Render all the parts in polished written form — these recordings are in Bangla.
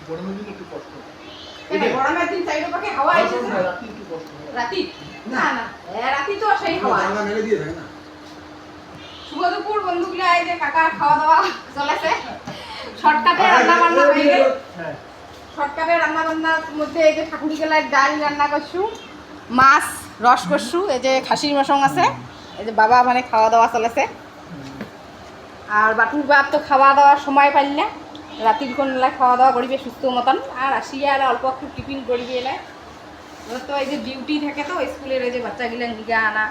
গরমের দিন একটু কষ্ট। গরমের দিন চাইলে পাখি হাওয়া আছে রাতে একটু কষ্ট। রাতি না না রাতি তো সেই হাওয়া জানলা মেরে দিয়ে থাকে না। শুভ দুপুর বন্ধুগুলো, এই যে কাকার খাওয়া দাওয়া চলেছে। শর্টকাটে রান্না বান্না হয়ে গেল। হ্যাঁ শর্টকাটে রান্না বান্নার মধ্যে এই যে ঠাকুরি গেলার ডাল রান্না করছু, মাছ রস করছু, এই যে খাসির মশং আছে, এই যে বাবা মানে খাওয়া দাওয়া চলেছে। আর বাটুর বাপ তো খাওয়া দাওয়ার সময় পাইল না, রাতির কোন এলাকায় খাওয়া দাওয়া করিবে সুস্থ মতন। আর আসিয়া আর অল্প একটু টিফিন করিবে এলাকায়। তো এই যে ডিউটি থাকে তো স্কুলের, এই যে বাচ্চাগুলান দিঘা আনা,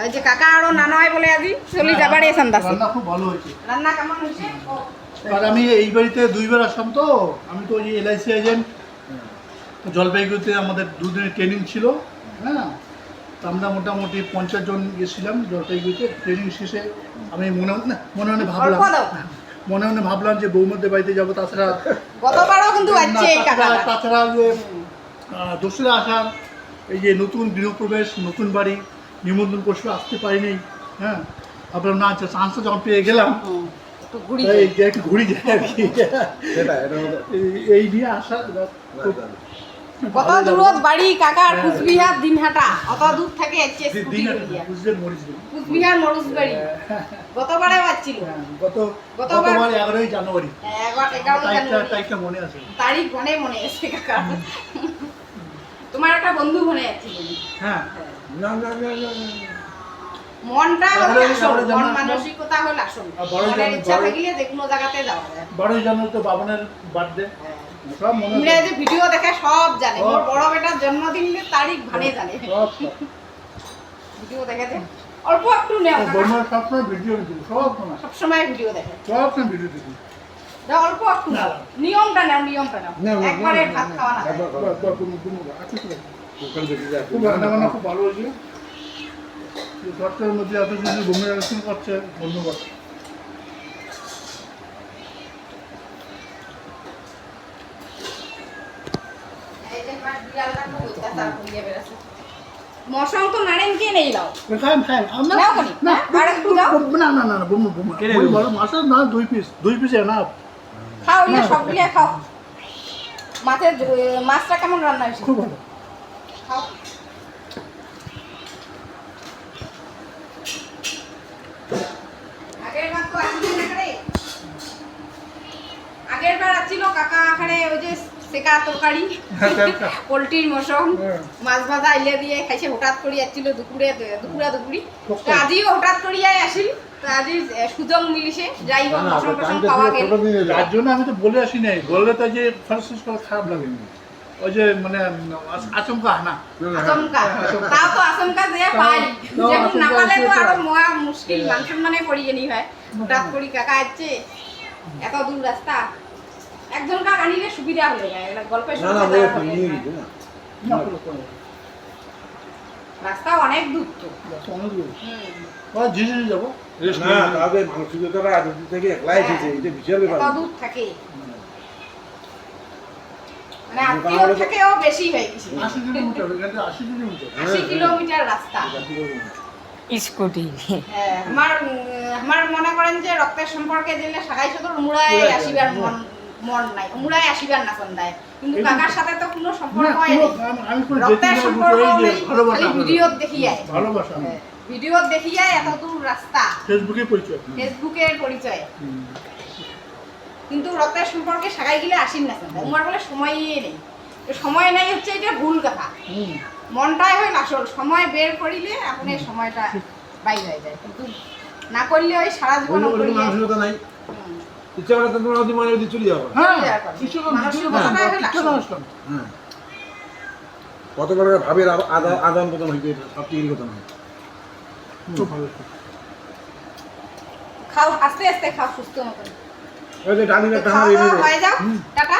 এই যে কাকা আরো নানা হয় বলে আজি চলি যাবার এসে আন্দাজ। রান্না খুব ভালো হয়েছে। রান্না কেমন হয়েছে? আর আমি এই বাড়িতে দুইবার আসলাম তো, আমি তো ওই এলআইসি এজেন্ট, জলপাইগুড়িতে আমাদের দুদিনের ট্রেনিং ছিল। হ্যাঁ, তো আমরা মোটামুটি 50 জন গেছিলাম জলপাইগুড়িতে। ট্রেনিং শেষে আমি মনে মনে ভাবলাম যে বৌমদের বাড়িতে যাবো। তাছাড়া গতবারও কিন্তু আছে এই কাকাটা। তাছাড়া যে দোসরা আসার এই যে নতুন গৃহপ্রবেশ, নতুন বাড়ি নিমন্ত্রণ করছিল, আসতে পারিনি। হ্যাঁ, ভাবলাম না, চান্সটা যখন পেয়ে গেলাম একটু ঘুরি একটু ঘুরি যায় আর কি, এই নিয়ে আসা। কত দূরত বাড়ি কাকার? কুচবিহার দিনহাটা, অত দূর থেকে এসছে কুচবিহার মরুজবাড়ি। গতবারে আসছিল, গতবার 11ই জানুয়ারি, 11 তারিখটা মনে আছে, তারিখ মনে আছে কাকা। তোমার একটা বন্ধু মনে আছে? হ্যাঁ, না না না না। মনটা হলো আসল, মন মানসিকতা হলো আসল। মনের ইচ্ছা থাকলে যে কোনো জায়গাতে যাওয়া যায়। 12ই জানুয়ারি তো বাবনের বার্থডে, সব মনে তোমরা যে ভিডিও দেখে সব জানে। মোর বড় বেটার জন্মদিনের তারিখ ভানে জানে, ভিডিও দেখে যে অল্প একটু নেও। বর্মার সবসময় ভিডিও দিই, সব সময় ভিডিও দেখে, সবসময় ভিডিও দিই। দাও অল্প একটু নাও, নিয়মটা নাও, নিয়মটা নাও। একবারে ভাত খাওয়া না। খুব রান্না বান্না খুব ভালো হয়েছে। শর্টের মধ্যে এত কিছু ঘুমিয়ে আলোচনা করছে, ধন্যবাদ। মশং তো নারেন কে নেই লাও খাই আমরা নাও কোনি না আর একটু দাও। না বোমা ওই বড় মাছের না, 2 পিস এনাফ। খাও ইয়া সবগুলো খাও। মাছটা কেমন রান্না হয়েছে? খুব ভালো। খাও। আগের বার আসছিল কাকা আখানে ওই যে সেকা তরকারি, পোলট্রির মশং, মাছ ভাজা ইলে দিয়ে খাইছে। হঠাৎ করে আসছিল দুপুরি। তো আজিও হঠাৎ করিয়া আসিল। তো আজি সুযোগ মিলিছে, যাই হোক মশং টশং পাওয়া গেল। তার জন্য আমি তো বলে আসি নাই, বললে তো যে ফার্স্ট খারাপ লাগে, ওই যে মানে আচমকা না, তাও তো আচমকা যে পাই, যেমন না পালে তো আরো মহা মুশকিল, মান সম্মানে পড়িয়ে নি হয়। হঠাৎ করি কাকা আসছে, এত দূর রাস্তা, একজন কাক আনিলে সুবিধা হলে গল্পের রাস্তা অনেক দূর তো, ঝিঝি যাবো না, তাদের মানসিকতাটা এত দূর থেকে একলাই এসেছে, এটা বিশাল ব্যাপার। এত দূর থাকে, মানে আত্মীয় থেকেও বেশি হয়ে গেছে। 80 কিলোমিটার 80 কিলোমিটার রাস্তা স্কুটি। হ্যাঁ, আমার মনে করেন যে রক্তের সম্পর্কে জেনে সাগাই শুধু উমরায় আসিবার মন নাই, উমরায় আসিবার না সন্ধ্যায়। কিন্তু কাকার সাথে তো কোনো সম্পর্ক নেই, রক্তের সম্পর্ক নেই, খালি ভিডিওত দেখিয়াই ভালোবাসা, ভিডিওত দেখিয়াই এত দূর রাস্তা, ফেসবুকের পরিচয়। কিন্তু রক্তের সম্পর্কে সাগাই গেলে আসিন না সন্ধ্যায়, উমার বলে সময়ই নেই। সময় নেই হচ্ছে এটা ভুল কথা, মনটাই হয় আসল। সময় বের করিলে এখন এই সময়টা বাইরে হয়ে যায়, কিন্তু না করলে ওই সারা জীবন মানসিকতা নাই। ইচ্ছা করে তোমরা ওদি মানে ওদি চলে যাবে। কতবার ভাবের আদান প্রদান হইতে সব টিকির কথা নয়। খাও আস্তে আস্তে খাও, সুস্থ মতন ওই যে ডালিমের খাওয়া দাওয়া হয়ে যাও। টাটা,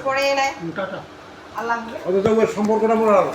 পরে এলে টাটা। আল্লাহ হাফেজ। অথচ ওর সম্পর্কটা মোর আলাদা।